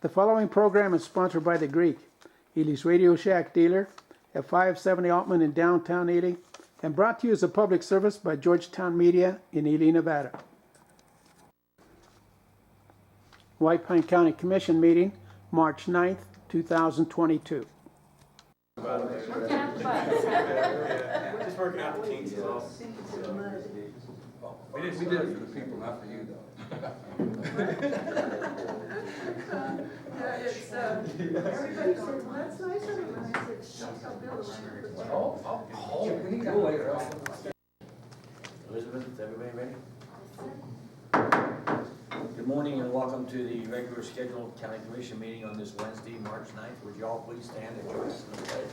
The following program is sponsored by The Greek, Ely's Radio Shack dealer at 570 Altman in downtown Ely, and brought to you as a public service by Georgetown Media in Ely, Nevada. White Pine County Commission meeting, March 9th, 2022. Just working out the kinks is all. We did it for the people, not for you, though. Everybody said, well, that's nice of him, and I said, shut up, Bill. We can go later. Elizabeth, is everybody ready? Good morning and welcome to the regular scheduled county commission meeting on this Wednesday, March 9th. Would you all please stand and join us in the pledge?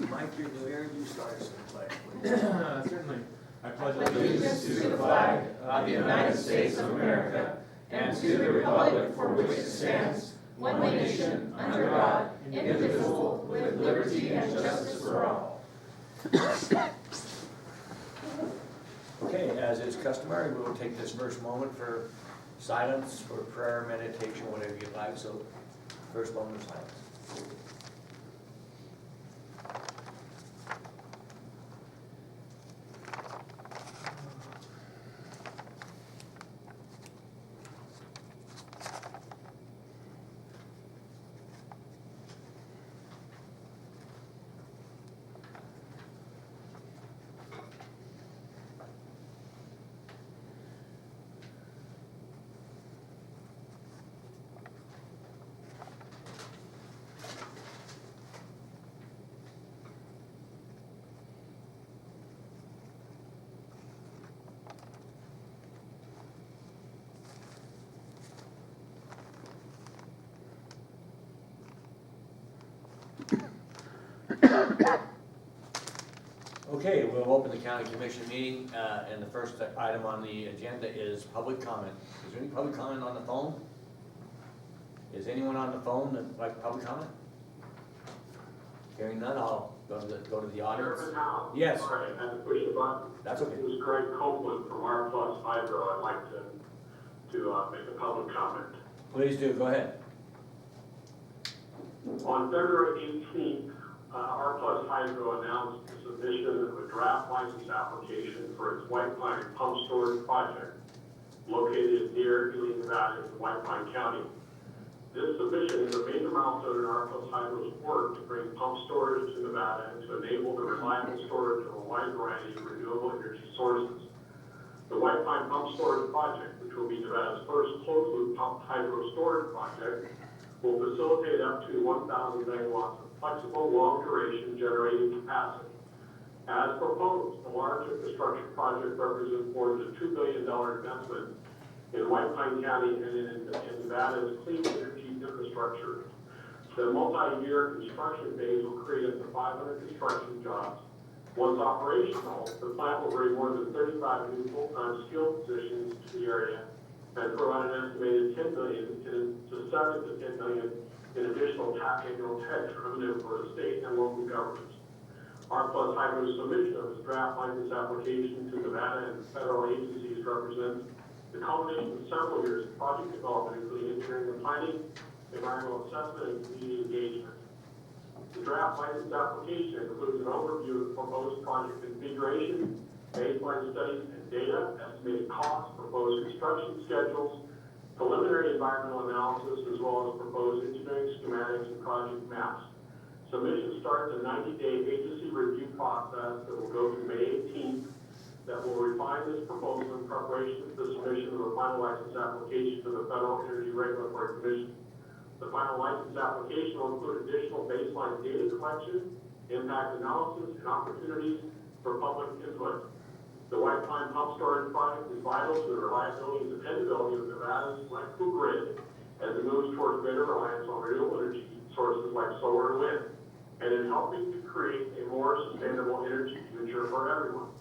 Mike, you're new here, you start us in the pledge, please. Certainly. I pledge allegiance to the flag of the United States of America and to the republic for which it stands, one nation, under God, indivisible, with liberty and justice for all. Okay, as is customary, we will take this first moment for silence, for prayer, meditation, whatever you'd like. So, first moment of silence. Okay, we'll open the county commission meeting, and the first item on the agenda is public comment. Is there any public comment on the phone? Is anyone on the phone that like public comment? Hearing none, I'll go to the audience. Yes. Sorry, I had to push the button. That's okay. This is Greg Copeland from R Plus Hydro. I'd like to make a public comment. Please do, go ahead. On February 18th, R Plus Hydro announced the submission of a draft license application for its White Pine Pump Storage Project located near Ely, Nevada in White Pine County. This submission is a major milestone in R Plus Hydro's work to bring pump storage to Nevada and to enable the reliable storage of a wide variety of renewable energy sources. The White Pine Pump Storage Project, which will be Nevada's first closed-loop pump hydro storage project, will facilitate up to 1,000 megawatts of flexible, long-duration generating capacity. As proposed, the large infrastructure project represents more than a $2 billion investment in White Pine County and in Nevada's clean energy infrastructure. The multi-year construction phase will create up to 500 construction jobs. Once operational, the plant will bring more than 35 new full-time skilled positions to the area and provide an estimated $10 million to $7 to $10 million in additional annual tax revenue for the state and local governments. R Plus Hydro's submission of its draft license application to Nevada and federal agencies represents the culmination of several years of project development, including engineering and planning, environmental assessment, and community engagement. The draft license application includes an overview of the proposed project configuration, baseline studies and data, estimated costs, proposed construction schedules, preliminary environmental analysis, as well as proposed engineering schematics and project maps. Submission starts a 90-day agency review process that will go through May 18th that will refine this proposal in preparation for the submission of a final license application to the Federal Energy Regulatory Commission. The final license application will include additional baseline data collection, impact analysis, and opportunities for public input. The White Pine Pump Storage Project is vital to the reliability and dependability of Nevada's electrical grid as it moves towards greater reliance on renewable energy sources like solar and wind, and in helping to create a more sustainable energy future for everyone.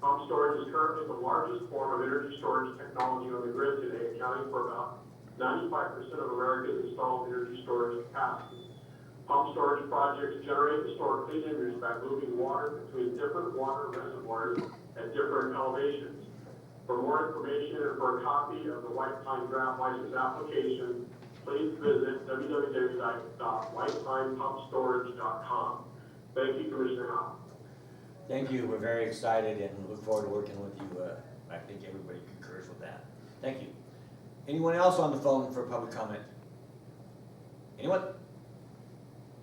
Pump storage is currently the largest form of energy storage technology on the grid today, accounting for about 95% of America's installed energy storage capacity. Pump storage projects generate and store clean energy by moving water between different water reservoirs at different elevations. For more information and for a copy of the White Pine draft license application, please visit www.whitepinepumpstorage.com. Thank you, Commissioner Howell. Thank you, we're very excited and look forward to working with you. I think everybody concurs with that. Thank you. Anyone else on the phone for public comment? Anyone?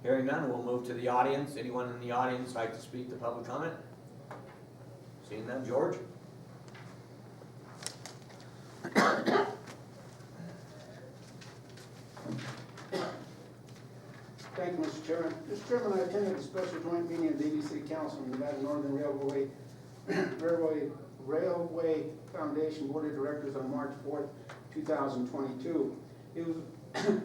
Hearing none, we'll move to the audience. Anyone in the audience like to speak to public comment? Seeing none, George? Thank you, Mr. Chairman. Mr. Chairman, I attended a special joint meeting of the Ely City Council and Nevada Northern Railway Foundation Board of Directors on March 4th, 2022. It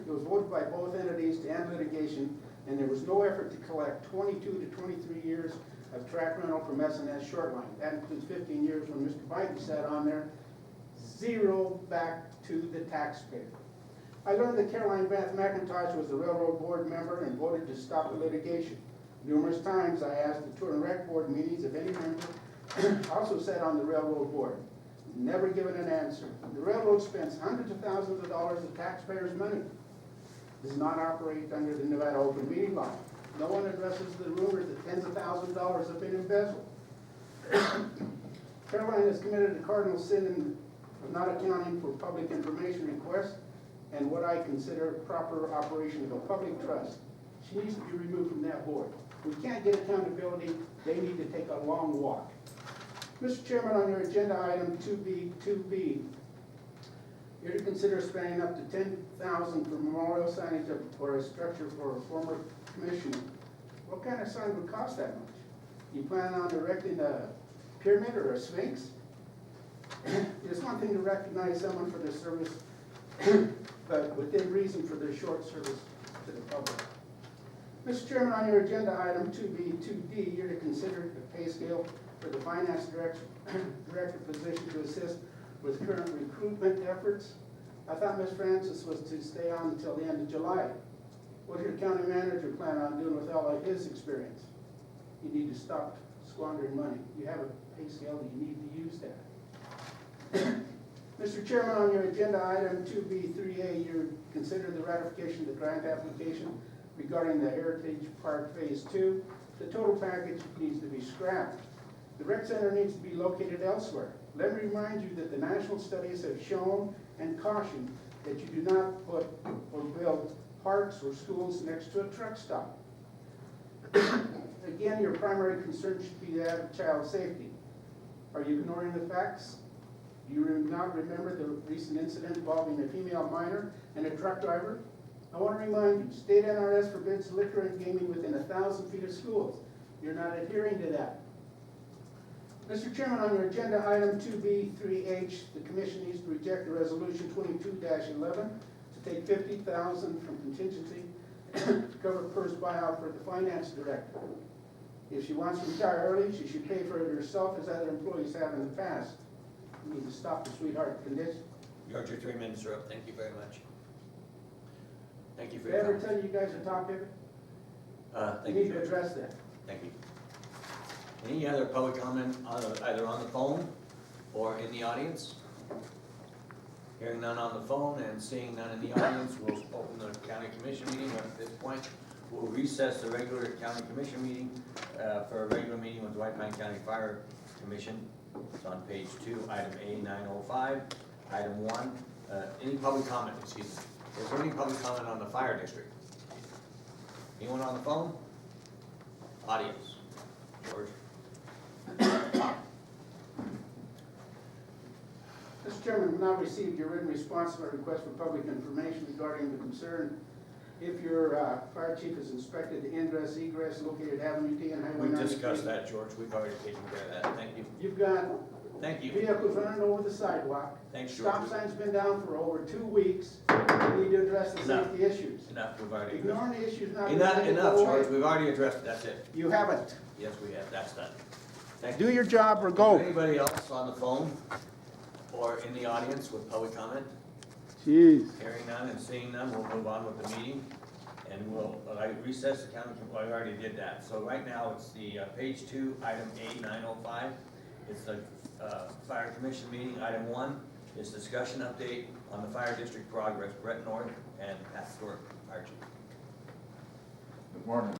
was voted by both entities to end litigation, and there was no effort to collect 22 to 23 years of track rental from S&S Shortline. That includes 15 years when Mr. Biden sat on there, zero back to the taxpayer. I learned that Caroline Beth McIntosh was a railroad board member and voted to stop the litigation. Numerous times I asked the Tour and Rec board meetings if any member also sat on the railroad board. Never given an answer. The railroad spends hundreds of thousands of dollars of taxpayers' money. Does not operate under the Nevada open meeting law. No one addresses the rumors that tens of thousands of dollars have been embezzled. Caroline has committed a cardinal sin of not accounting for public information requests and what I consider proper operation of a public trust. She needs to be removed from that board. We can't get accountability, they need to take a long walk. Mr. Chairman, on your agenda item 2B, you're to consider spending up to $10,000 for memorial signage or a structure for a former commissioner. What kind of sign would cost that much? You plan on erecting a pyramid or a sphinx? It's one thing to recognize someone for their service, but within reason for their short service to the public. Mr. Chairman, on your agenda item 2B, you're to consider the pay scale for the finance director position to assist with current recruitment efforts. I thought Ms. Francis was to stay on until the end of July. What does your county manager plan on doing with all of his experience? You need to stop squandering money. You have a pay scale, you need to use that. Mr. Chairman, on your agenda item 2B3A, you consider the ratification of the grant application regarding the Heritage Park Phase 2. The total package needs to be scrapped. The rec center needs to be located elsewhere. Let me remind you that the national studies have shown and cautioned that you do not put or build parks or schools next to a truck stop. Again, your primary concern should be that of child safety. Are you ignoring the facts? Do you not remember the recent incident involving a female minor and a truck driver? I want to remind you, state NRS forbids liquor and gaming within 1,000 feet of schools. You're not adhering to that. Mr. Chairman, on your agenda item 2B3H, the commission needs to reject the resolution 22-11 to take $50,000 from contingency to cover PERS buyout for the finance director. If she wants to retire early, she should pay for it herself as other employees have in the past. We need to stop the sweetheart condition. George, your 3 minutes are up. Thank you very much. Thank you for Did I your ever comment. tell you guys to talk pivot? You Thank need you, to George. address that. Thank you. Any other public comment, either on the phone or in the audience? Hearing none on the phone and seeing none in the audience, we'll open the county commission meeting. At this point, we'll recess the regular county commission meeting for a regular meeting with the White Pine County Fire Commission. It's on page 2, item A905, item 1. Any public comment, excuse me. Is there any public comment on the fire district? Anyone on the phone? Audience. George? Mr. Chairman, we have now received your written response to our request for public information regarding the concern if your fire chief has inspected the ingress egress located at Avenue D and Highway 93. We've discussed that, George. We've already taken care of that. Thank you. You've got Thank you. vehicles running over the sidewalk. Thanks, George. Stop sign's been down for over 2 weeks. We need to address the Enough. safety issues. Enough, we've already addressed. Ignoring the issues not. Enough, gonna enough, go away. George. We've already addressed it. That's it. You haven't. Yes, we have. That's done. Thank you. Do your job or Is go. there anybody else on the phone or in the audience with public comment? Jeez. Hearing none and seeing none, we'll move on with the meeting. And we'll recess the county, well, I already did that. So right now, it's the page 2, item A905. It's the fire commission meeting. Item 1 is discussion update on the fire district progress, Brett North and Pat Stewart, Fire Chief. Good morning.